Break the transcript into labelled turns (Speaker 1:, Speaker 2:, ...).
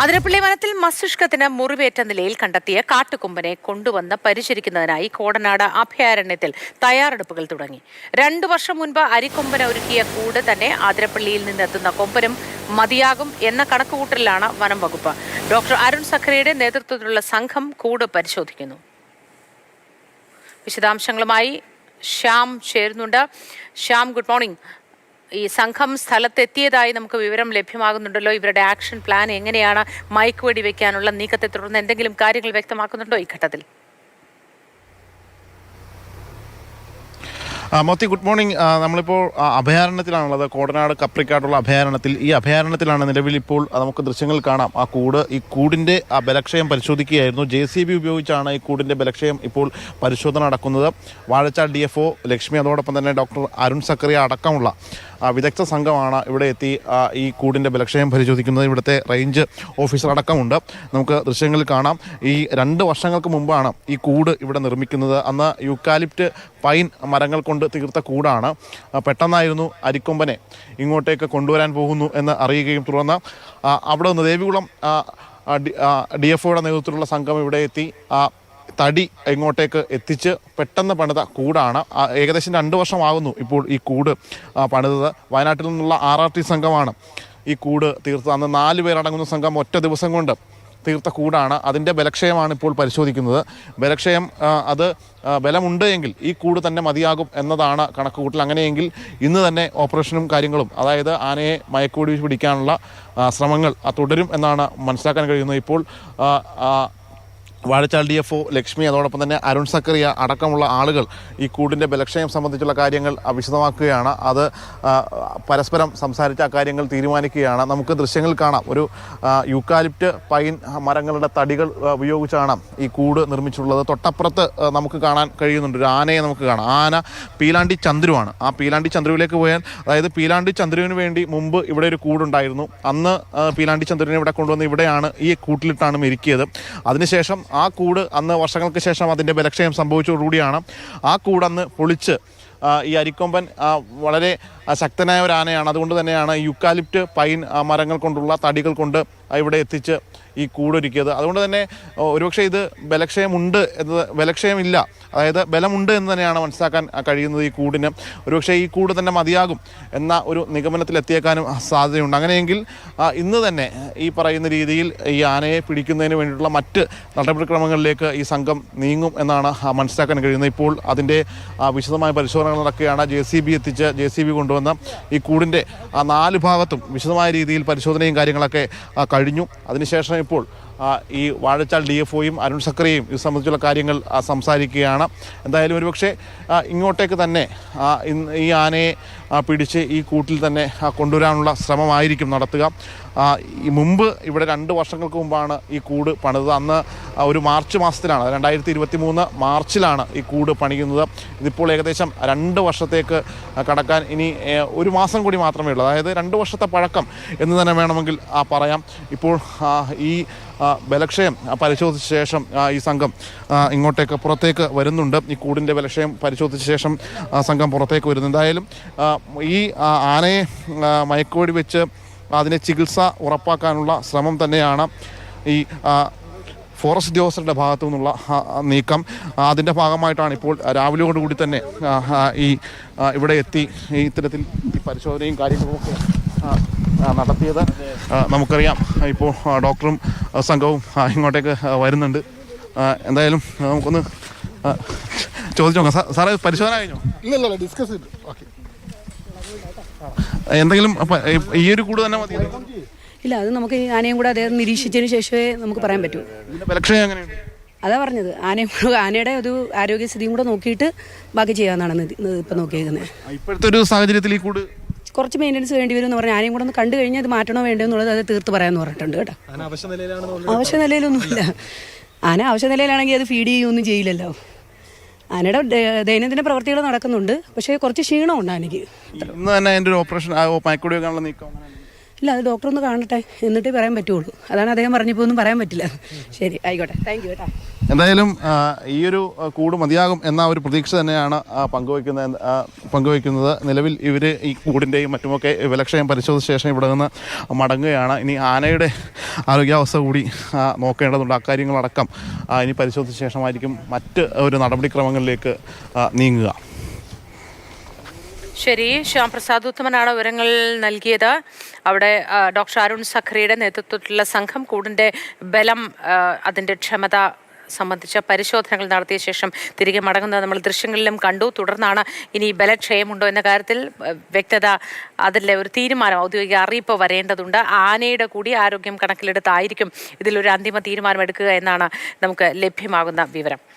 Speaker 1: അതിരപ്പള്ളി വനത്തിൽ മസ്തിഷ്കത്തിന് മുറിവേറ്റ നിലയിൽ കണ്ടെത്തിയ കാട്ടുകൊമ്പനെ കൊണ്ടുവന്ന് പരിചരിക്കുന്നതിനായി കോടനാട് അഭയാരണ്യത്തിൽ തയ്യാറെടുപ്പുകൾ തുടങ്ങി. 2 വർഷം മുൻപ് അരിക്കൊമ്പന ഒരുക്കിയ കൂട് തന്നെ അതിരപ്പള്ളിയിൽ നിന്നെത്തുന്ന കൊമ്പനും മതിയാകും എന്ന കണക്കുകൂട്ടലിലാണ് വനം വകുപ്പ്. ഡോക്ടർ അരുൺ സഖറിയുടെ നേതൃത്വത്തിലുള്ള സംഘം കൂട് പരിശോധിക്കുന്നു. വിശദാംശങ്ങളുമായി ശ്യാം ചേരുന്നുണ്ട്. Shyam, good morning. ഈ സംഘം സ്ഥലത്തെത്തിയതായി നമുക്ക് വിവരം ലഭ്യമാകുന്നുണ്ടല്ലോ. ഇവരുടെ ആക്ഷൻ പ്ലാൻ എങ്ങനെയാണ്? മയക്ക് വെടി വെക്കാനുള്ള നീക്കത്തെ തുടർന്ന് എന്തെങ്കിലും കാര്യങ്ങൾ വ്യക്തമാക്കുന്നുണ്ടോ ഈ ഘട്ടത്തിൽ?
Speaker 2: Moti, good morning. നമ്മളിപ്പോൾ അഭയാരണ്യത്തിലാണുള്ളത്, കോടനാട് കപ്രിക്കാട്ടുള്ള അഭയാരണ്യത്തിൽ. ഈ അഭയാരണ്യത്തിലാണ് നിലവിൽ ഇപ്പോൾ നമുക്ക് ദൃശ്യങ്ങൾ കാണാം. ഈ കൂടിൻ്റെ ബലക്ഷയം പരിശോധിക്കുകയായിരുന്നു. JCB ഉപയോഗിച്ചാണ് ഈ കൂടിൻ്റെ ബലക്ഷയം ഇപ്പോൾ പരിശോധന നടക്കുന്നത്. വാഴച്ചാൽ DFO ലക്ഷ്മി, അതോടൊപ്പം തന്നെ ഡോക്ടർ അരുൺ സക്കറിയ അടക്കമുള്ള വിദഗ്ധ സംഘമാണ് ഇവിടെ എത്തി ഈ കൂടിൻ്റെ ബലക്ഷയം പരിശോധിക്കുന്നത്. ഇവിടുത്തെ റേഞ്ച് ഓഫീസർ അടക്കമുണ്ട്. നമുക്ക് ദൃശ്യങ്ങളിൽ കാണാം. ഈ 2 വർഷങ്ങൾക്ക് മുമ്പാണ് ഈ കൂട് ഇവിടെ നിർമ്മിക്കുന്നത്. അന്ന് യൂക്കാലിപ്റ്റ് പൈൻ മരങ്ങൾ കൊണ്ട് തീർത്ത കൂടാണ്. പെട്ടെന്നായിരുന്നു അരിക്കൊമ്പനെ ഇങ്ങോട്ടേക്ക് കൊണ്ടുവരാൻ പോകുന്നു എന്ന് അറിയുകയും തുടർന്ന് അവിടെ നിന്ന് ദേവികുളം DFOയുടെ നേതൃത്വത്തിലുള്ള സംഘം ഇവിടെ എത്തി തടി ഇങ്ങോട്ടേക്ക് എത്തിച്ച് പെട്ടെന്ന് പണിത കൂടാണ്. ഏകദേശം 2 വർഷമാകുന്നു ഇപ്പോൾ ഈ കൂട് പണിതത്. വയനാട്ടിൽ നിന്നുള്ള RRT സംഘമാണ് ഈ കൂട് തീർത്തത്. അന്ന് 4 പേരടങ്ങുന്ന സംഘം ഒറ്റ ദിവസം കൊണ്ട് തീർത്ത കൂടാണ്. അതിൻ്റെ ബലക്ഷയമാണ് ഇപ്പോൾ പരിശോധിക്കുന്നത്. ബലക്ഷയം അത് ബലമുണ്ട് എങ്കിൽ ഈ കൂട് തന്നെ മതിയാകും എന്നതാണ് കണക്കുകൂട്ടൽ. അങ്ങനെയെങ്കിൽ ഇന്ന് തന്നെ ഓപ്പറേഷനും കാര്യങ്ങളും, അതായത് ആനയെ മയക്കുവെടി പിടിക്കാനുള്ള ശ്രമങ്ങൾ തുടരും എന്നാണ് മനസ്സിലാക്കാൻ കഴിയുന്നത്. ഇപ്പോൾ വാഴച്ചാൽ DFO ലക്ഷ്മി, അതോടൊപ്പം തന്നെ അരുൺ സക്കറിയ അടക്കമുള്ള ആളുകൾ ഈ കൂടിൻ്റെ ബലക്ഷയം സംബന്ധിച്ചുള്ള കാര്യങ്ങൾ വിശദമാക്കുകയാണ്. അത് പരസ്പരം സംസാരിച്ച കാര്യങ്ങൾ തീരുമാനിക്കുകയാണ്. നമുക്ക് ദൃശ്യങ്ങൾ കാണാം. ഒരു യൂക്കാലിപ്റ്റ് പൈൻ മരങ്ങളുടെ തടികൾ ഉപയോഗിച്ചാണ് ഈ കൂട് നിർമ്മിച്ചിട്ടുള്ളത്. തൊട്ടപ്പുറത്ത് നമുക്ക് കാണാൻ കഴിയുന്നുണ്ട് ഒരു ആനയെ നമുക്ക് കാണാം. ആന പീലാണ്ടി ചന്ദ്രുവാണ്. ആ പീലാണ്ടി ചന്ദ്രുവിലേക്ക് പോയാൽ, അതായത് പീലാണ്ടി ചന്ദ്രുവിന് വേണ്ടി മുമ്പ് ഇവിടെ ഒരു കൂടുണ്ടായിരുന്നു. അന്ന് പീലാണ്ടി ചന്ദ്രുവിനെ ഇവിടെ കൊണ്ടുവന്ന് ഇവിടെയാണ് ഈ കൂട്ടിലിട്ടാണ് മെരുക്കിയത്. അതിനുശേഷം ആ കൂട് അന്ന് വർഷങ്ങൾക്ക് ശേഷം അതിൻ്റെ ബലക്ഷയം സംഭവിച്ചതോടുകൂടിയാണ് ആ കൂടന്ന് പൊളിച്ച് ഈ അരിക്കൊമ്പൻ വളരെ ശക്തനായ ഒരു ആനയാണ്. അതുകൊണ്ട് തന്നെയാണ് യൂക്കാലിപ്റ്റ് പൈൻ മരങ്ങൾ കൊണ്ടുള്ള തടികൾ കൊണ്ട് ഇവിടെ എത്തിച്ച് ഈ കൂടൊരുക്കിയത്. അതുകൊണ്ട് തന്നെ ഒരുപക്ഷെ ഇത് ബലക്ഷയമുണ്ട് എന്നത്, ബലക്ഷയമില്ല, അതായത് ബലമുണ്ട് എന്ന് തന്നെയാണ് മനസ്സിലാക്കാൻ കഴിയുന്നത് ഈ കൂടിന്. ഒരുപക്ഷെ ഈ കൂട് തന്നെ മതിയാകും എന്ന ഒരു നിഗമനത്തിലെത്തിയേക്കാനും സാധ്യതയുണ്ട്. അങ്ങനെയെങ്കിൽ ഇന്ന് തന്നെ ഈ പറയുന്ന രീതിയിൽ ഈ ആനയെ പിടിക്കുന്നതിന് വേണ്ടിയിട്ടുള്ള മറ്റ് നടപടിക്രമങ്ങളിലേക്ക് ഈ സംഘം നീങ്ങും എന്നാണ് മനസ്സിലാക്കാൻ കഴിയുന്നത്. ഇപ്പോൾ അതിൻ്റെ വിശദമായ പരിശോധനകൾ നടക്കുകയാണ്. JCB എത്തിച്ച് JCB കൊണ്ടുവന്ന ഈ കൂടിൻ്റെ 4 ഭാഗത്തും വിശദമായ രീതിയിൽ പരിശോധനയും കാര്യങ്ങളൊക്കെ കഴിഞ്ഞു. അതിനുശേഷം ഇപ്പോൾ ഈ വാഴച്ചാൽ DFOയും അരുൺ സക്കറിയയും ഇത് സംബന്ധിച്ചുള്ള കാര്യങ്ങൾ സംസാരിക്കുകയാണ്. എന്തായാലും ഒരുപക്ഷെ ഇങ്ങോട്ടേക്ക് തന്നെ ഈ ആനയെ പിടിച്ച് ഈ കൂട്ടിൽ തന്നെ കൊണ്ടുവരാനുള്ള ശ്രമമായിരിക്കും നടത്തുക. ഈ മുമ്പ് ഇവിടെ 2 വർഷങ്ങൾക്ക് മുമ്പാണ് ഈ കൂട് പണിതത്. അന്ന് ഒരു മാർച്ച് മാസത്തിലാണ്, 2023 മാർച്ചിലാണ് ഈ കൂട് പണിയുന്നത്. ഇതിപ്പോൾ ഏകദേശം 2 വർഷത്തേക്ക് കടക്കാൻ ഇനി 1 മാസം കൂടി മാത്രമേ ഉള്ളൂ. അതായത് 2 വർഷത്തെ പഴക്കം എന്ന് തന്നെ വേണമെങ്കിൽ പറയാം. ഇപ്പോൾ ഈ ബലക്ഷയം പരിശോധിച്ച ശേഷം ഈ സംഘം ഇങ്ങോട്ടേക്ക് പുറത്തേക്ക് വരുന്നുണ്ട്. ഈ കൂടിൻ്റെ ബലക്ഷയം പരിശോധിച്ച ശേഷം സംഘം പുറത്തേക്ക് വരുന്നു. എന്തായാലും ഈ ആനയെ മയക്കുവെടി വെച്ച് അതിനെ ചികിത്സ ഉറപ്പാക്കാനുള്ള ശ്രമം തന്നെയാണ് ഈ ഫോറസ്റ്റ് ഉദ്യോഗസ്ഥരുടെ ഭാഗത്തു നിന്നുള്ള നീക്കം. അതിൻ്റെ ഭാഗമായിട്ടാണ് ഇപ്പോൾ രാവിലെയോടുകൂടി തന്നെ ഇവിടെ എത്തി ഇത്തരത്തിൽ ഈ പരിശോധനയും കാര്യങ്ങളുമൊക്കെ നടത്തിയത്. നമുക്കറിയാം ഇപ്പോൾ ഡോക്ടറും സംഘവും ഇങ്ങോട്ടേക്ക് വരുന്നുണ്ട്. എന്തായാലും നമുക്കൊന്ന് ചോദിച്ചു നോക്കാം. സാറേ, പരിശോധന കഴിഞ്ഞോ?
Speaker 3: ഇല്ല, ഡിസ്കസ് ചെയ്തു. ഓക്കെ,
Speaker 2: എന്തെങ്കിലും ഈ ഒരു കൂട് തന്നെ മതി?
Speaker 4: ഇല്ല, അത് നമുക്ക് ആനയും കൂടെ അദ്ദേഹം നിരീക്ഷിച്ചതിന് ശേഷമേ നമുക്ക് പറയാൻ പറ്റൂ.
Speaker 2: ബലക്ഷയം എങ്ങനെയുണ്ട്?
Speaker 4: അതാ പറഞ്ഞത്, ആനയുടെ ഒരു ആരോഗ്യസ്ഥിതിയും കൂടെ നോക്കിയിട്ട് ബാക്കി ചെയ്യാമെന്നാണ് ഇപ്പം നോക്കിയിരിക്കുന്നത്.
Speaker 2: ഇപ്പോഴത്തെ ഒരു സാഹചര്യത്തിൽ ഈ കൂട്
Speaker 4: കുറച്ച് മെയിൻ്റനൻസ് വേണ്ടി വരും എന്ന് പറഞ്ഞാൽ ആനയും കൂടെ ഒന്ന് കണ്ടു കഴിഞ്ഞാൽ അത് മാറ്റണോ വേണ്ടോ എന്നുള്ളത് അത് തീർത്ത് പറയാമെന്ന് പറഞ്ഞിട്ടുണ്ട് കേട്ടോ. അവശ്യ നിലയിലൊന്നുമില്ല. ആന അവശ്യ നിലയിലാണെങ്കിൽ അത് ഫീഡ് ചെയ്യുകയൊന്നും ചെയ്യില്ലല്ലോ. ആനയുടെ ദൈനംദിന പ്രവർത്തികൾ നടക്കുന്നുണ്ട്. പക്ഷേ കുറച്ച് ക്ഷീണമുണ്ട് ആനയ്ക്ക്.
Speaker 2: ഇന്ന് തന്നെ അതിൻ്റെ ഒരു ഓപ്പറേഷൻ മയക്കുവെടി വെക്കാനുള്ള നീക്കം
Speaker 4: ഇല്ല, അത് ഡോക്ടർ ഒന്ന് കാണട്ടെ, എന്നിട്ടേ പറയാൻ പറ്റുള്ളൂ. അതാണ് അദ്ദേഹം പറഞ്ഞപ്പോൾ ഒന്നും പറയാൻ പറ്റില്ല. ശരി, ആയിക്കോട്ടെ, താങ്ക് യു കേട്ടോ.
Speaker 2: എന്തായാലും ഈയൊരു കൂട് മതിയാകും എന്ന ഒരു പ്രതീക്ഷ തന്നെയാണ് പങ്കുവയ്ക്കുന്നത്. നിലവിൽ ഇവർ ഈ കൂടിൻ്റെയും മറ്റുമൊക്കെ വിലക്ഷയം പരിശോധിച്ച ശേഷം ഇവിടെ നിന്ന് മടങ്ങുകയാണ്. ഇനി ആനയുടെ ആരോഗ്യാവസ്ഥ കൂടി നോക്കേണ്ടതുണ്ട്. അക്കാര്യങ്ങളടക്കം ഇനി പരിശോധിച്ച ശേഷമായിരിക്കും മറ്റ് ഒരു നടപടിക്രമങ്ങളിലേക്ക് നീങ്ങുക.
Speaker 1: ശരി, ശ്യാം പ്രസാദ് ഉത്തമനാണ് വിവരങ്ങൾ നൽകിയത്. അവിടെ ഡോക്ടർ അരുൺ സഖറിയുടെ നേതൃത്വത്തിലുള്ള സംഘം കൂടിൻ്റെ ബലം, അതിൻ്റെ ക്ഷമത സംബന്ധിച്ച പരിശോധനകൾ നടത്തിയ ശേഷം തിരികെ മടങ്ങുന്നത് നമ്മൾ ദൃശ്യങ്ങളിലും കണ്ടു. തുടർന്നാണ് ഇനി ബലക്ഷയമുണ്ടോ എന്ന കാര്യത്തിൽ വ്യക്തത, അതിലെ ഒരു തീരുമാനം, ഔദ്യോഗിക അറിയിപ്പ് വരേണ്ടതുണ്ട്. ആനയുടെ കൂടി ആരോഗ്യം കണക്കിലെടുത്തായിരിക്കും ഇതിലൊരു അന്തിമ തീരുമാനം എടുക്കുക എന്നാണ് നമുക്ക് ലഭ്യമാകുന്ന വിവരം.